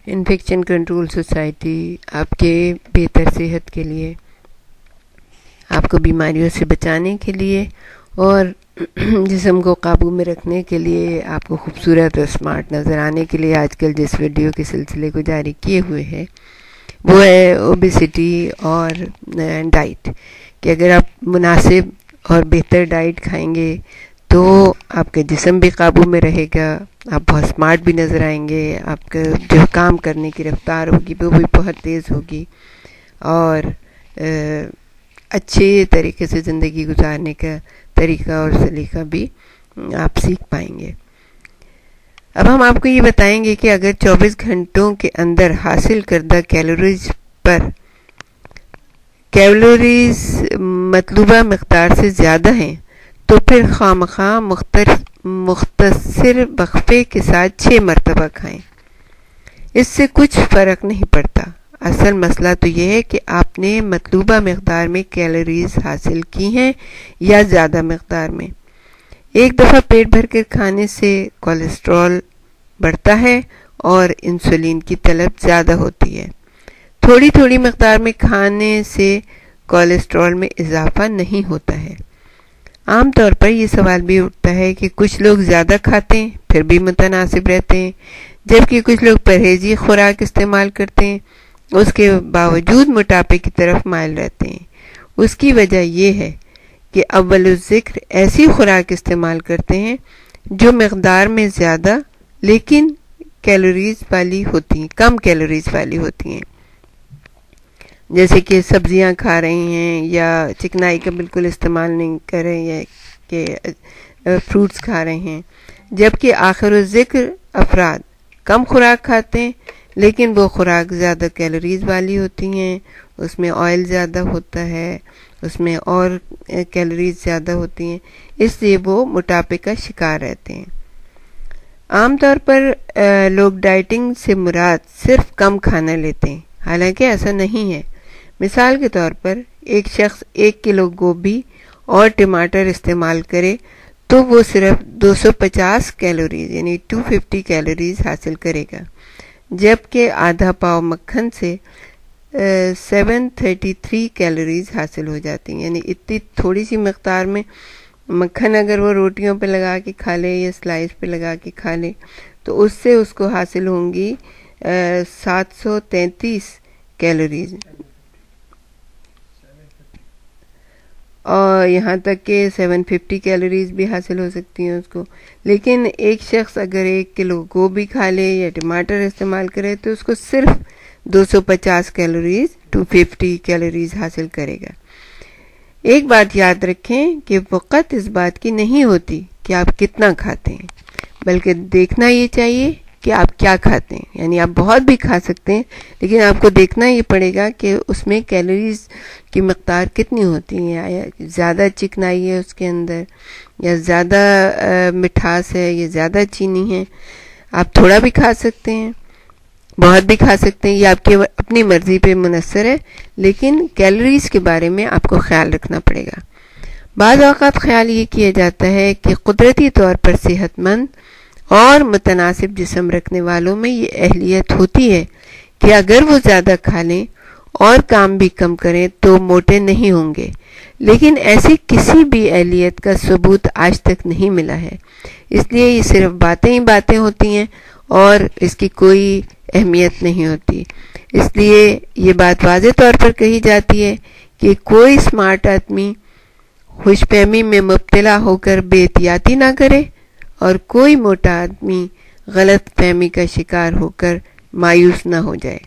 Infection control society آپ کے بہتر صحت کے لیے، آپ کو بیماریوں سے بچانے کے لیے اور جسم کو قابو میں رکھنے کے لیے، آپ کو خوبصورت اور اسمارٹ نظر آنے کے لیے آج کل جس ویڈیو کے سلسلے کو جاری کیے ہوئے ہے وہ ہے اوبیسٹی اور ڈائٹ، کہ اگر آپ مناسب اور بہتر ڈائٹ کھائیں گے تو آپ کا جسم بھی قابو میں رہے گا، آپ بہت اسمارٹ بھی نظر آئیں گے، آپ کا جو کام کرنے کی رفتار ہوگی وہ بھی بہت تیز ہوگی اور اچھے طریقے سے زندگی گزارنے کا طریقہ اور سلیقہ بھی آپ سیکھ پائیں گے۔ اب ہم آپ کو یہ بتائیں گے کہ اگر 24 گھنٹوں کے اندر حاصل کردہ کیلوریز مطلوبہ مقدار سے زیادہ ہیں تو پھر خواہ مختصر وقفے کے ساتھ 6 مرتبہ کھائیں، اس سے کچھ فرق نہیں پڑتا۔ اصل مسئلہ تو یہ ہے کہ آپ نے مطلوبہ مقدار میں کیلوریز حاصل کی ہیں یا زیادہ مقدار میں۔ ایک دفعہ پیٹ بھر کر کھانے سے کولیسٹرول بڑھتا ہے اور انسولین کی طلب زیادہ ہوتی ہے۔ تھوڑی تھوڑی مقدار میں کھانے سے کولیسٹرول میں اضافہ نہیں ہوتا ہے۔ عام طور پر یہ سوال بھی اٹھتا ہے کہ کچھ لوگ زیادہ کھاتے ہیں پھر بھی متناسب رہتے ہیں، جبکہ کچھ لوگ پرہیزی خوراک استعمال کرتے ہیں اس کے باوجود موٹاپے کی طرف مائل رہتے ہیں۔ اس کی وجہ یہ ہے کہ اول الذکر ایسی خوراک استعمال کرتے ہیں جو مقدار میں زیادہ لیکن کم کیلوریز والی ہوتی ہیں، جیسے کہ سبزیاں کھا رہے ہیں یا چکنائی کا بالکل استعمال نہیں کر رہے ہیں کہ فروٹس کھا رہے ہیں، جبکہ آخر الذکر افراد کم خوراک کھاتے ہیں لیکن وہ خوراک زیادہ کیلوریز والی ہوتی ہیں، اس میں آئل زیادہ ہوتا ہے، اس میں اور کیلوریز زیادہ ہوتی ہیں، اس لیے وہ موٹاپے کا شکار رہتے ہیں۔ عام طور پر لوگ ڈائٹنگ سے مراد صرف کم کھانا لیتے ہیں، حالانکہ ایسا نہیں ہے۔ مثال کے طور پر ایک شخص 1 کلو گوبھی اور ٹماٹر استعمال کرے تو وہ صرف 250 کیلوریز یعنی 250 کیلوریز حاصل کرے گا، جبکہ آدھا پاؤ مکھن سے 733 کیلوریز حاصل ہو جاتی ہیں۔ یعنی اتنی تھوڑی سی مقدار میں مکھن اگر وہ روٹیوں پہ لگا کے کھا لے یا سلائس پہ لگا کے کھا لے تو اس سے اس کو حاصل ہوں گی 733 کیلوریز، اور یہاں تک کہ 750 کیلوریز بھی حاصل ہو سکتی ہیں اس کو۔ لیکن ایک شخص اگر 1 کلو گوبھی کھا لے یا ٹماٹر استعمال کرے تو اس کو صرف 250 کیلوریز 250 کیلوریز حاصل کرے گا۔ ایک بات یاد رکھیں کہ وقت اس بات کی نہیں ہوتی کہ آپ کتنا کھاتے ہیں، بلکہ دیکھنا یہ چاہیے کہ آپ کیا کھاتے ہیں۔ یعنی آپ بہت بھی کھا سکتے ہیں لیکن آپ کو دیکھنا یہ پڑے گا کہ اس میں کیلوریز کی مقدار کتنی ہوتی ہے، یا زیادہ چکنائی ہے اس کے اندر، یا زیادہ مٹھاس ہے، یا زیادہ چینی ہے۔ آپ تھوڑا بھی کھا سکتے ہیں، بہت بھی کھا سکتے ہیں، یہ آپ کی اپنی مرضی پہ منحصر ہے، لیکن کیلوریز کے بارے میں آپ کو خیال رکھنا پڑے گا۔ بعض اوقات خیال یہ کیا جاتا ہے کہ قدرتی طور پر صحت مند اور متناسب جسم رکھنے والوں میں یہ اہلیت ہوتی ہے کہ اگر وہ زیادہ کھا لیں اور کام بھی کم کریں تو موٹے نہیں ہوں گے، لیکن ایسی کسی بھی اہلیت کا ثبوت آج تک نہیں ملا ہے، اس لیے یہ صرف باتیں ہی باتیں ہوتی ہیں اور اس کی کوئی اہمیت نہیں ہوتی۔ اس لیے یہ بات واضح طور پر کہی جاتی ہے کہ کوئی اسمارٹ آدمی خوش فہمی میں مبتلا ہو کر بے احتیاطی نہ کرے اور کوئی موٹا آدمی غلط فہمی کا شکار ہو کر مایوس نہ ہو جائے۔